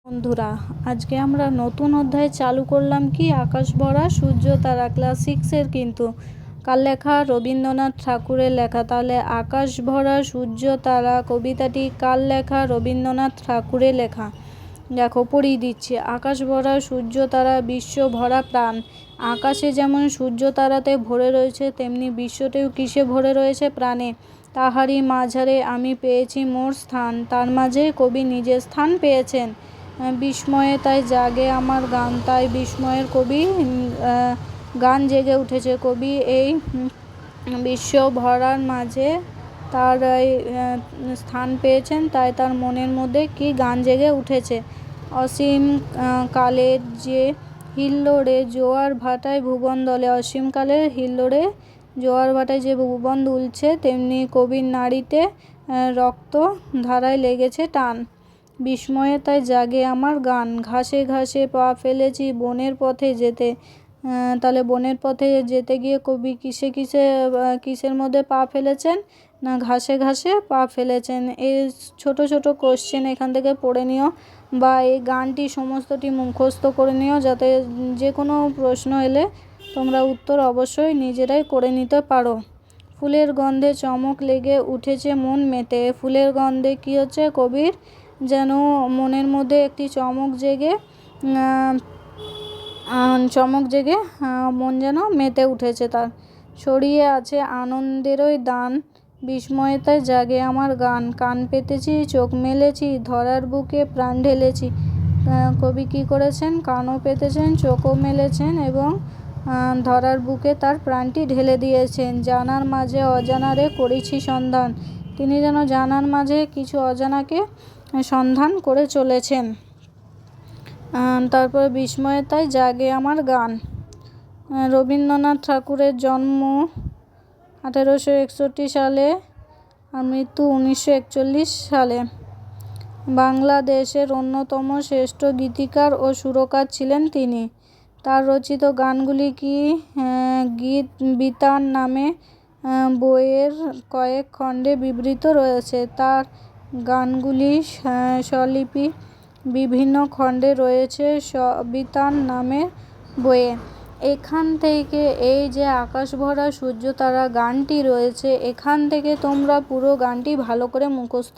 বন্ধুরা, আজকে আমরা নতুন অধ্যায় চালু করলাম কি আকাশ ভরা সূর্য তারা, ক্লাস 6-এর। কিন্তু কার লেখা? রবীন্দ্রনাথ ঠাকুরের লেখা। তাহলে আকাশ ভরা সূর্য তারা কবিতাটি কার লেখা? রবীন্দ্রনাথ ঠাকুরের লেখা। দেখো, পড়িয়ে দিচ্ছি। আকাশ ভরা সূর্য তারা, বিশ্ব ভরা প্রাণ। আকাশে যেমন সূর্য তারাতে ভরে রয়েছে, তেমনি বিশ্বতেও কিসে ভরে রয়েছে? প্রাণে। তাহারই মাঝারে আমি পেয়েছি মোর স্থান। তার মাঝে কবি নিজের স্থান পেয়েছেন। বিস্ময়ে তাই জাগে আমার গান। তাই বিস্ময়ের কবি গান জেগে উঠেছে। কবি এই বিশ্ব ভরার মাঝে তার স্থান পেয়েছেন, তাই তার মনের মধ্যে কি গান জেগে উঠেছে। অসীম কালের যে হিল্লোড়ে জোয়ার ভাটায় ভুবন দলে। অসীম কালের হিল্লোড়ে জোয়ার ভাটায় যে ভুবন দুলছে, তেমনি কবির নাড়িতে রক্ত ধারায় লেগেছে টান। বিস্ময়ে তাই জাগে আমার গান। ঘাসে ঘাসে পা ফেলেছি বনের পথে যেতে। তাহলে বনের পথে যেতে গিয়ে কবি কিসের মধ্যে পা ফেলেছেন? না, ঘাসে ঘাসে পা ফেলেছেন। এই ছোট ছোট কোশ্চেন এখান থেকে পড়ে নিও, বা এই গানটি সমস্তটি মুখস্থ করে নিও, যাতে যে কোনো প্রশ্ন এলে তোমরা উত্তর অবশ্যই নিজেরাই করে নিতে পারো। ফুলের গন্ধে চমক লেগে উঠেছে মন মেতে। ফুলের গন্ধে কি হচ্ছে? কবির যেন মনের মধ্যে একটি চমক জেগে মন যেন মেতে উঠেছে তার। ছড়িয়ে আছে আনন্দেরই দান, বিস্ময়ে তাই জাগে আমার গান। কান পেতেছি, চোখ মেলেছি, ধরার বুকে প্রাণ ঢেলেছি। কবি কি করেছেন? কানও পেতেছেন, চোখও মেলেছেন এবং ধরার বুকে তার প্রাণটি ঢেলে দিয়েছেন। জানার মাঝে অজানারে করেছি সন্ধান। তিনি যেন জানার মাঝে কিছু অজানাকে সন্ধান করে চলেছেন। তারপর বিস্ময়ে তাই জাগে আমার গান। রবীন্দ্রনাথ ঠাকুরের জন্ম 1861 সালে আর মৃত্যু 1941 সালে। বাংলাদেশের অন্যতম শ্রেষ্ঠ গীতিকার ও সুরকার ছিলেন তিনি। তার রচিত গানগুলি কি? গীত বিতান নামে বইয়ের কয়েক খণ্ডে বিবৃত রয়েছে। তার গানগুলি স্বলিপি বিভিন্ন খণ্ডে রয়েছে বিতান নামের বইয়ে। এখান থেকে এই যে আকাশ ভরা সূর্য তারা গানটি রয়েছে, এখান থেকে তোমরা পুরো গানটি ভালো করে মুখস্থ